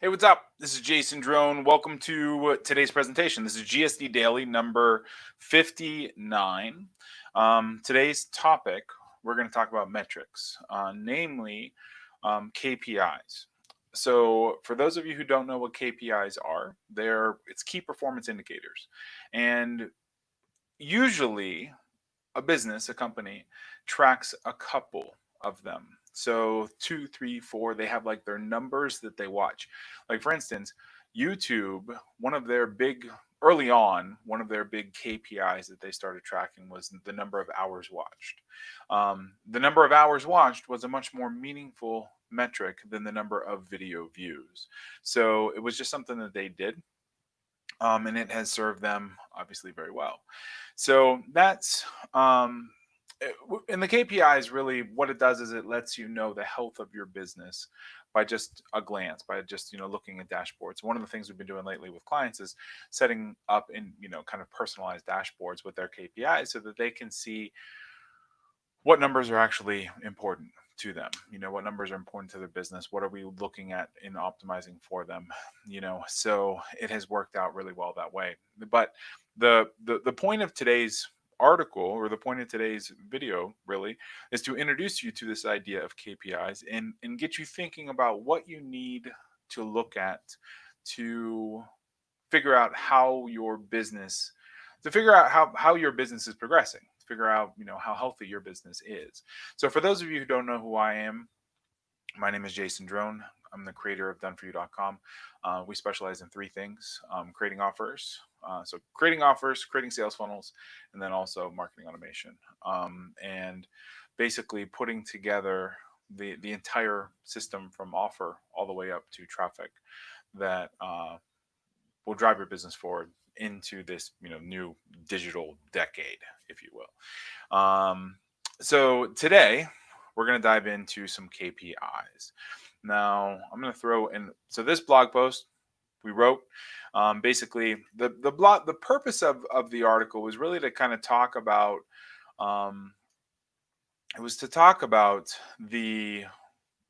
Hey, what's up? This is Jason Drone. Welcome to today's presentation. This is GSD Daily number 59. Today's topic, we're going to talk about metrics, namely KPIs. So, for those of you who don't know what KPIs are, it's key performance indicators, and usually a business, a company, tracks a couple of them. So two, three, four, they have like their numbers that they watch. Like for instance, YouTube, one of their big early on, one of their big KPIs that they started tracking was the number of hours watched. The number of hours watched was a much more meaningful metric than the number of video views. So it was just something that they did, and it has served them obviously very well. So that's and the KPIs really what it does is it lets you know the health of your business by just a glance, by just looking at dashboards. One of the things we've been doing lately with clients is setting up in kind of personalized dashboards with their KPIs so that they can see what numbers are actually important to them, what numbers are important to their business, what are we looking at in optimizing for them, so it has worked out really well that way. But the point of today's article, or the point of today's video, really is to introduce you to this idea of KPIs and get you thinking about what you need to look at to figure out how your business to figure out how your business is progressing, to figure out how healthy your business is. So for those of you who don't know who I am, my name is Jason Drone. I'm the creator of doneforyou.com. We specialize in three things: creating offers, creating offers, creating sales funnels, and then also marketing automation. And basically putting together the entire system from offer all the way up to traffic that will drive your business forward into this new digital decade, if you will. So today we're going to dive into some KPIs. Now I'm going to throw in, so this blog post we wrote, basically the purpose of the article was really to kind of talk about um, it was to talk about the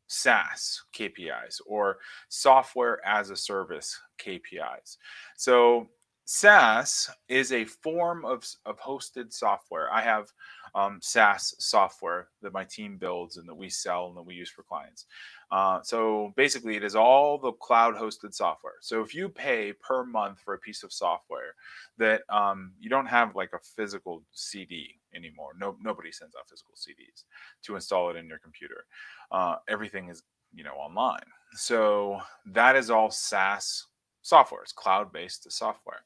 SaaS KPIs, or software as a service KPIs. So SaaS is a form of hosted software. I have SaaS software that my team builds and that we sell and that we use for clients. So basically, it is all the cloud hosted software. So if you pay per month for a piece of software that you don't have like a physical CD anymore. Nobody sends out physical CDs to install it in your computer. Everything is online. So that is all SaaS software. It's cloud-based software.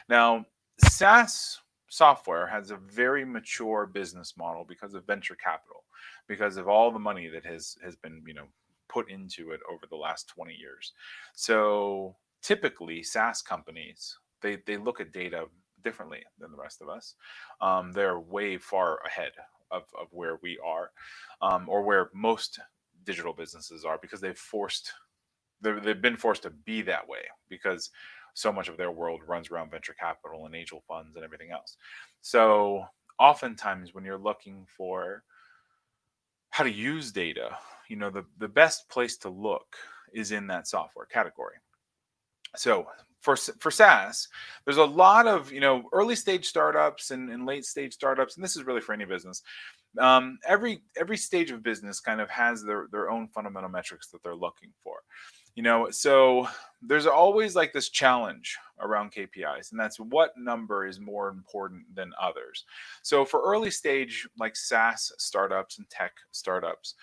Now, SaaS software has a very mature business model because of venture capital, because of all the money that has been put into it over the last 20 years. So typically, SaaS companies they look at data differently than the rest of us. They're way far ahead of where we are, or where most digital businesses are, because they've been forced to be that way because so much of their world runs around venture capital and angel funds and everything else. So oftentimes when you're looking for how to use data, the best place to look is in that software category. So for SaaS, there's a lot of early stage startups and late stage startups, and this is really for any business. Every stage of business kind of has their own fundamental metrics that they're looking for. So there's always like this challenge around KPIs, and that's what number is more important than others. So for early stage like SaaS startups and tech startups,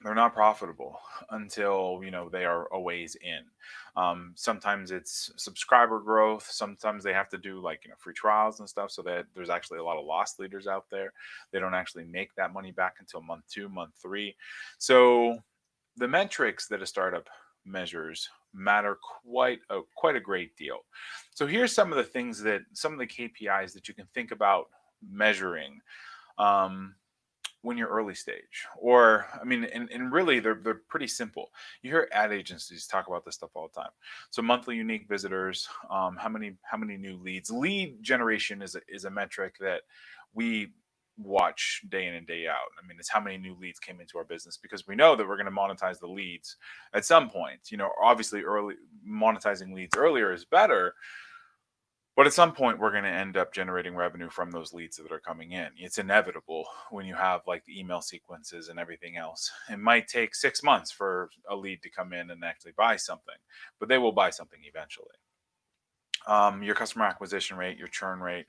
they're not profitable until they are a ways in. Sometimes it's subscriber growth. Sometimes they have to do like free trials and stuff, so that there's actually a lot of loss leaders out there. They don't actually make that money back until month 2, month 3. So the metrics that a startup measures matter quite a great deal. So here's some of the KPIs that you can think about measuring when you're early stage. Or I mean, and really they're pretty simple. You hear ad agencies talk about this stuff all the time. So monthly unique visitors, how many new leads. Lead generation is a metric that we watch day in and day out. I mean, it's how many new leads came into our business, because we know that we're going to monetize the leads at some point. Obviously early monetizing leads earlier is better, but at some point we're going to end up generating revenue from those leads that are coming in. It's inevitable when you have like the email sequences and everything else. It might take 6 months for a lead to come in and actually buy something, but they will buy something eventually. Your customer acquisition rate, your churn rate,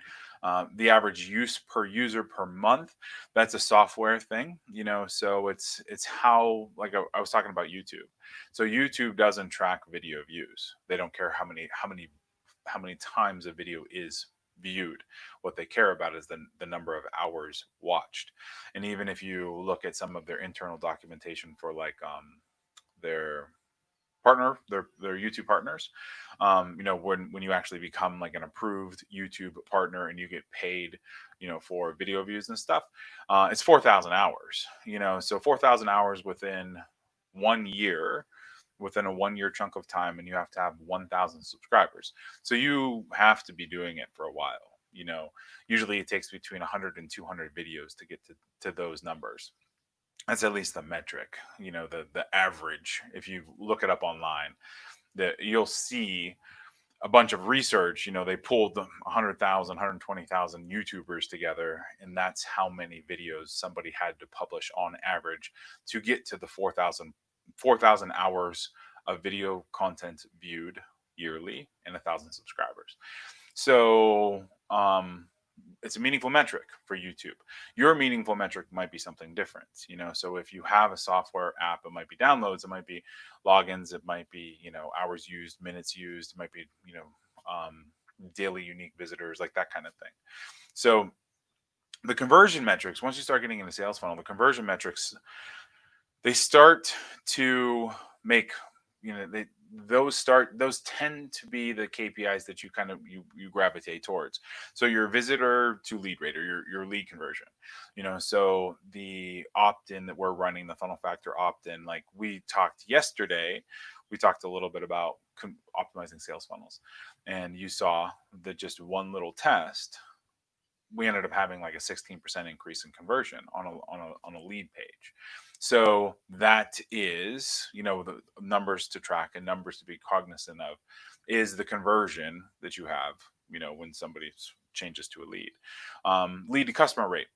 the average use per user per month. That's a software thing, so it's how, like I was talking about YouTube. So YouTube doesn't track video views. They don't care how many times a video is viewed. What they care about is the number of hours watched. And even if you look at some of their internal documentation for like their YouTube partners, when you actually become like an approved YouTube partner and you get paid, for video views and stuff, it's 4,000 hours, so 4,000 hours within 1 year, within a 1 year chunk of time, and you have to have 1,000 subscribers. So you have to be doing it for a while. Usually it takes between 100 and 200 videos to get to those numbers. That's at least the metric, the average. If you look it up online, that you'll see a bunch of research. They pulled 100,000, 120,000 YouTubers together, and that's how many videos somebody had to publish on average to get to the 4,000 hours of video content viewed yearly and 1,000 subscribers. So it's a meaningful metric for YouTube. Your meaningful metric might be something different, so if you have a software app, it might be downloads, it might be logins, it might be, hours used, minutes used, it might be, daily unique visitors, like that kind of thing. So the conversion metrics, once you start getting in the sales funnel, the conversion metrics, they start to make, those tend to be the KPIs that you you gravitate towards. So your visitor to lead rate, or your lead conversion, so the opt-in that we're running, the funnel factor opt-in, like we talked yesterday, we talked a little bit about optimizing sales funnels, and you saw that just one little test, we ended up having like a 16% increase in conversion on a lead page. So that is, the numbers to track and numbers to be cognizant of is the conversion that you have, when somebody changes to a lead. Lead to customer rate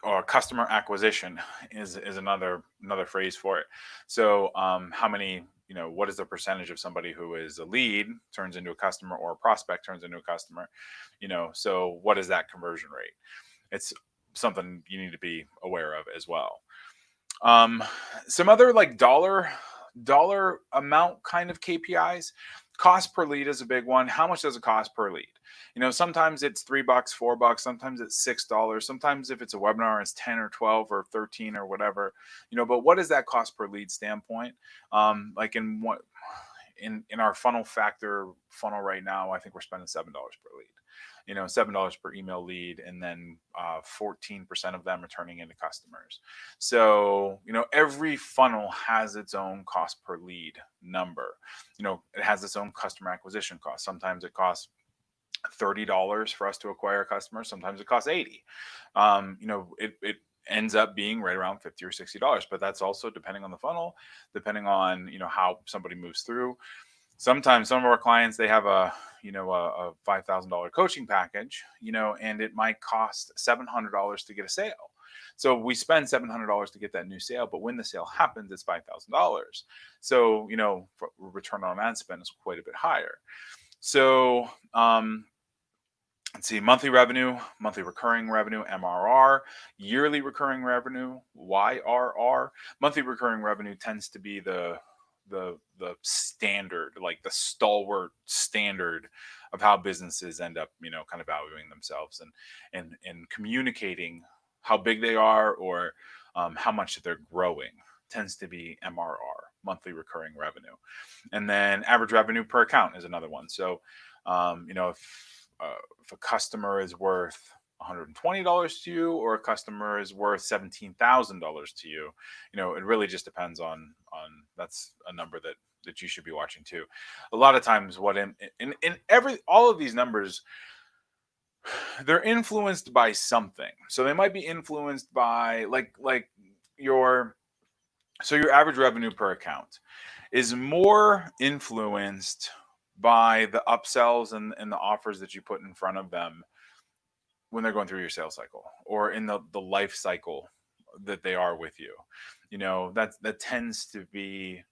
or customer acquisition is another phrase for it. So how many, what is the percentage of somebody who is a lead turns into a customer, or a prospect turns into a customer? So what is that conversion rate? It's something you need to be aware of as well. Some other like dollar amount kind of KPIs. Cost per lead is a big one. How much does it cost per lead? Sometimes it's $3, $4, sometimes it's $6. Sometimes if it's a webinar, it's 10 or 12 or 13 or whatever, but what is that cost per lead standpoint? Like in our funnel factor funnel right now, I think we're spending $7 per lead. $7 per email lead, and then 14% of them are turning into customers. So, every funnel has its own cost per lead number. It has its own customer acquisition cost. Sometimes it costs $30 for us to acquire a customer. Sometimes it costs $80. It ends up being right around $50 or $60, but that's also depending on the funnel, depending on, how somebody moves through. Sometimes some of our clients, they have a $5,000 coaching package, and it might cost $700 to get a sale. So we spend $700 to get that new sale, but when the sale happens, it's $5,000. So, return on ad spend is quite a bit higher. So, let's see, monthly revenue, monthly recurring revenue, MRR, yearly recurring revenue, YRR. Monthly recurring revenue tends to be the standard, like the stalwart standard of how businesses end up, kind of valuing themselves and communicating how big they are, or how much they're growing, tends to be MRR, monthly recurring revenue. And then average revenue per account is another one. So, if a customer is worth $120 to you, or a customer is worth $17,000 to you, it really just depends on that's a number that you should be watching too. A lot of times, what in all of these numbers, They're influenced by something. So they might be influenced by like your so your average revenue per account is more influenced by the upsells and the offers that you put in front of them when they're going through your sales cycle or in the life cycle that they are with you. That tends to be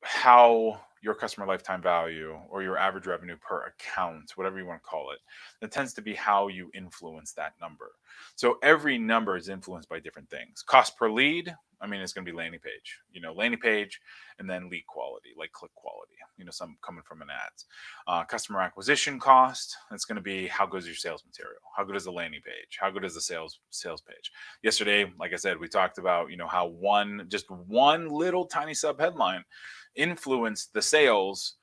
how your customer lifetime value or your average revenue per account, whatever you want to call it, that tends to be how you influence that number. So every number is influenced by different things. Cost per lead, I mean, it's going to be landing page, and then lead quality, like click quality, some coming from an ads. Customer acquisition cost, it's going to be how good is your sales material? How good is the landing page? How good is the sales page? Yesterday, like I said, we talked about, how just one little tiny sub headline influenced the sales.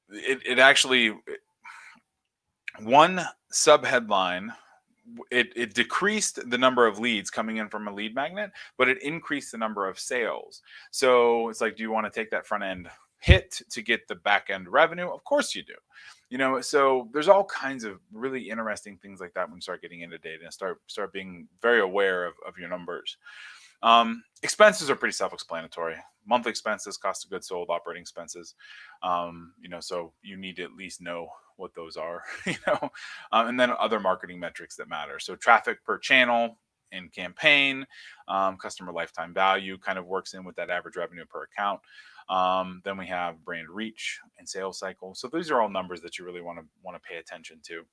It actually, one sub headline, it decreased the number of leads coming in from a lead magnet, but it increased the number of sales. So it's like, do you want to take that front end hit to get the back end revenue? Of course you do. So there's all kinds of really interesting things like that when you start getting into data and start being very aware of your numbers. Expenses are pretty self-explanatory. Monthly expenses, cost of goods sold, operating expenses. So you need to at least know what those are, and then other marketing metrics that matter. So traffic per channel in campaign, customer lifetime value kind of works in with that average revenue per account. Then we have brand reach and sales cycle. So these are all numbers that you really want to pay attention to.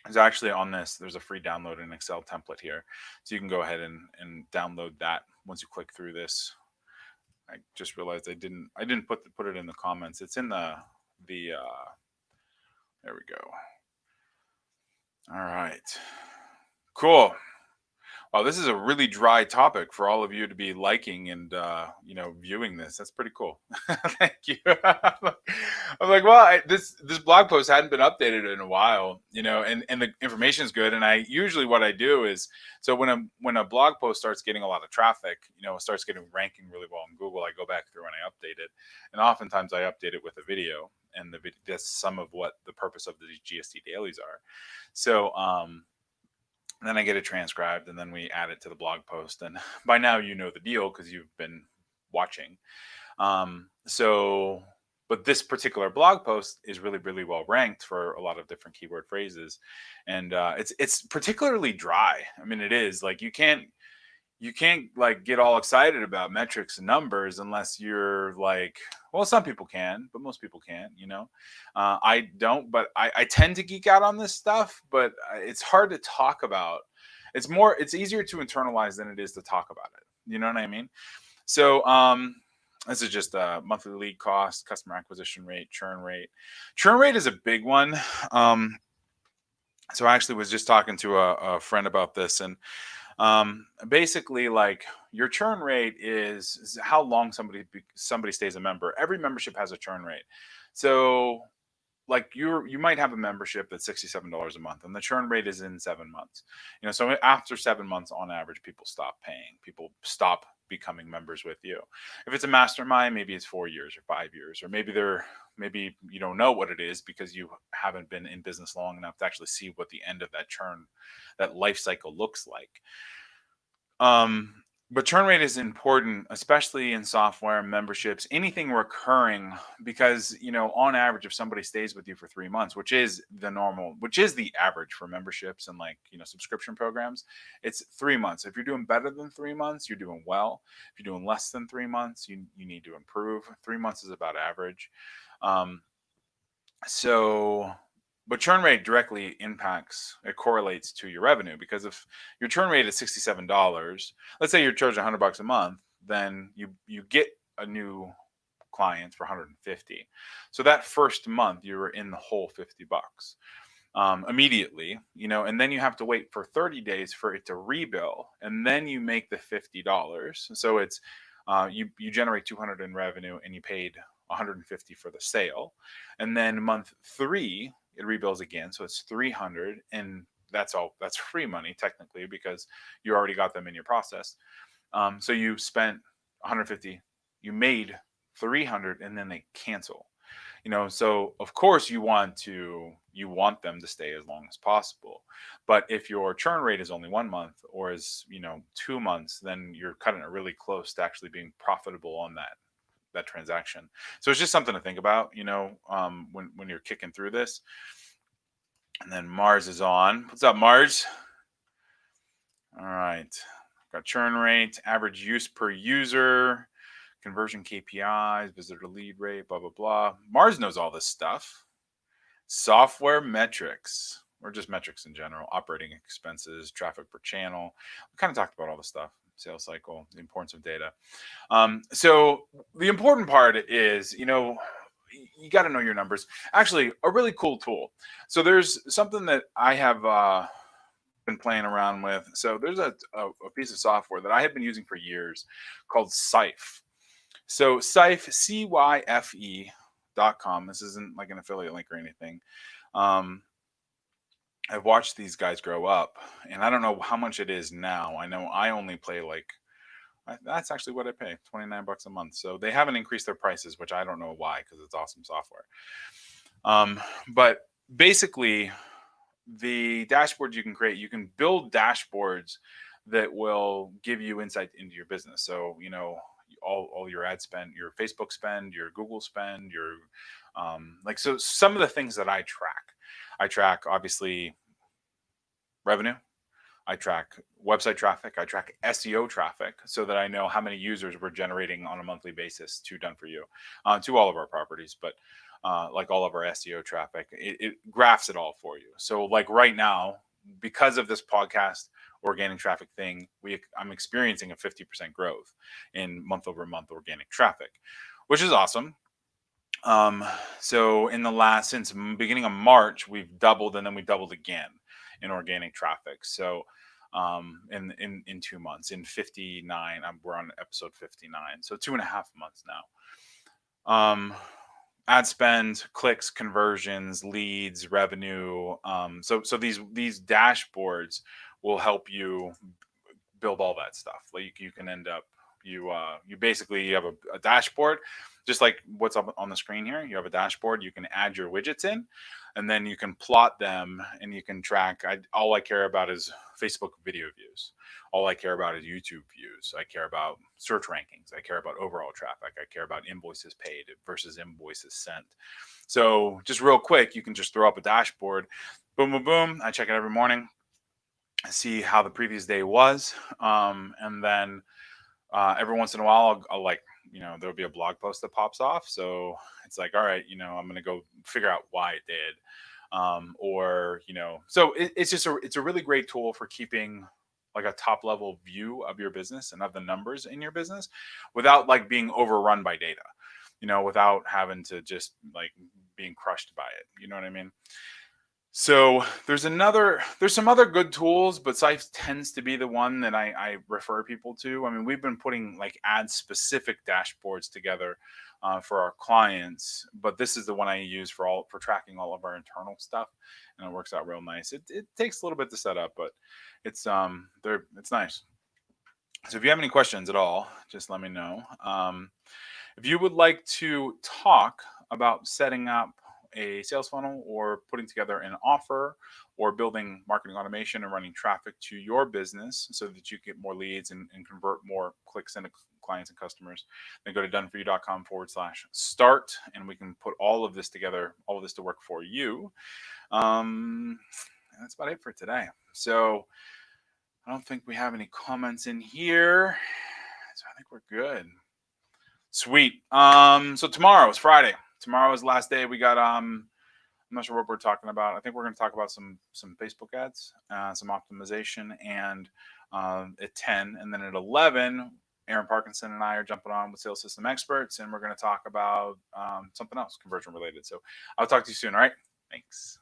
There's actually there's a free download in Excel template here. So you can go ahead and download that once you click through this. I just realized I didn't put it in the comments. It's in the there we go. All right, cool. Wow, this is a really dry topic for all of you to be liking and viewing this. That's pretty cool. Thank you. I'm like, well, this blog post hadn't been updated in a while, and the information is good. And I usually what I do is, so when a blog post starts getting a lot of traffic, starts getting ranking really well in Google, I go back through and I update it. And oftentimes I update it with a video, and that's some of what the purpose of the GSD dailies are. So, then I get it transcribed, and then we add it to the blog post. And by now, you know the deal because you've been watching. But this particular blog post is really, really well ranked for a lot of different keyword phrases, and it's particularly dry. I mean, it is like you can't like get all excited about metrics and numbers unless you're like, well, some people can, but most people can't, I don't, but I tend to geek out on this stuff, but it's hard to talk about. It's easier to internalize than it is to talk about it. You know what I mean? So, this is just a monthly lead cost, customer acquisition rate, churn rate. Churn rate is a big one. So I actually was just talking to a friend about this, and basically, like, your churn rate is how long somebody stays a member. Every membership has a churn rate. So like you might have a membership that's $67 a month, and the churn rate is in 7 months. So after 7 months on average, people stop paying. People stop becoming members with you. If it's a mastermind, maybe it's 4 years or 5 years, or maybe you don't know what it is because you haven't been in business long enough to actually see what the end of that life cycle looks like. But churn rate is important, especially in software memberships, anything recurring, because, on average, if somebody stays with you for 3 months, which is the average for memberships and subscription programs, it's 3 months. If you're doing better than 3 months, you're doing well. If you're doing less than 3 months, you need to improve. 3 months is about average. But churn rate directly correlates to your revenue, because if your churn rate is $67, let's say you're charging $100 a month, then you get a new client for $150. So that first month you were in the whole $50 immediately, and then you have to wait for 30 days for it to rebill, and then you make the $50. So it's you generate $200 in revenue, and you paid $150 for the sale, and then month 3 it rebills again, so it's $300, and that's free money technically because you already got them in your process. So you spent $150, you made $300, and then they cancel. So of course you want to you want them to stay as long as possible. But if your churn rate is only 1 month or is 2 months, then you're cutting it really close to actually being profitable on that transaction. So it's just something to think about, when you're kicking through this. And then Mars is on. What's up, Mars? All right. Got churn rate, average use per user, conversion KPIs, visitor lead rate, blah, blah, blah. Mars knows all this stuff. Software metrics, or just metrics in general, operating expenses, traffic per channel. We kind of talked about all this stuff, sales cycle, the importance of data. So the important part is, you got to know your numbers. Actually, a really cool tool. So there's something that I have been playing around with. So there's a piece of software that I have been using for years called Cyfe. So Cyfe, CYFE.com. This isn't like an affiliate link or anything. I've watched these guys grow up, and I don't know how much it is now. I know I only pay that's actually what I pay, $29 a month. So they haven't increased their prices, which I don't know why, because it's awesome software. But basically, the dashboards you can create, you can build dashboards that will give you insight into your business. So, all your ad spend, your Facebook spend, your Google spend, your so some of the things that I track obviously revenue. I track website traffic. I track SEO traffic so that I know how many users we're generating on a monthly basis to Done For You, to all of our properties. But like all of our SEO traffic, it graphs it all for you. So like right now, because of this podcast organic traffic thing, I'm experiencing a 50% growth in month-over-month organic traffic, which is awesome. So since beginning of March, we've doubled, and then we doubled again in organic traffic. So in 2 months, in 59, we're on episode 59, so 2.5 months now. Ad spend, clicks, conversions, leads, revenue. So these dashboards will help you build all that stuff. Like you can end up, you basically have a dashboard, just like what's up on the screen here. You have a dashboard, you can add your widgets in, and then you can plot them, and you can track. All I care about is Facebook video views. All I care about is YouTube views. I care about search rankings. I care about overall traffic. I care about invoices paid versus invoices sent. So just real quick, you can just throw up a dashboard. Boom, boom, boom. I check it every morning. I see how the previous day was. And then every once in a while, I'll there'll be a blog post that pops off. So it's like, all right, I'm going to go figure out why it did. So it's a really great tool for keeping like a top level view of your business and of the numbers in your business without like being overrun by data, without having to just like being crushed by it. You know what I mean? So there's some other good tools, but Cyfe tends to be the one that I refer people to. I mean, we've been putting like ad specific dashboards together for our clients, but this is the one I use for tracking all of our internal stuff, and it works out real nice. It takes a little bit to set up, but it's nice. So if you have any questions at all, just let me know. If you would like to talk about setting up a sales funnel or putting together an offer or building marketing automation and running traffic to your business so that you get more leads and convert more clicks into clients and customers, then go to doneforyou.com/start, and we can put all of this together, all of this to work for you. That's about it for today. So I don't think we have any comments in here, so I think we're good. Sweet. So tomorrow is Friday. Tomorrow is the last day. We got I'm not sure what we're talking about. I think we're going to talk about some Facebook ads, some optimization, and at 10, and then at 11, Aaron Parkinson and I are jumping on with Sales System Experts, and we're going to talk about something else conversion related. So I'll talk to you soon. All right. Thanks.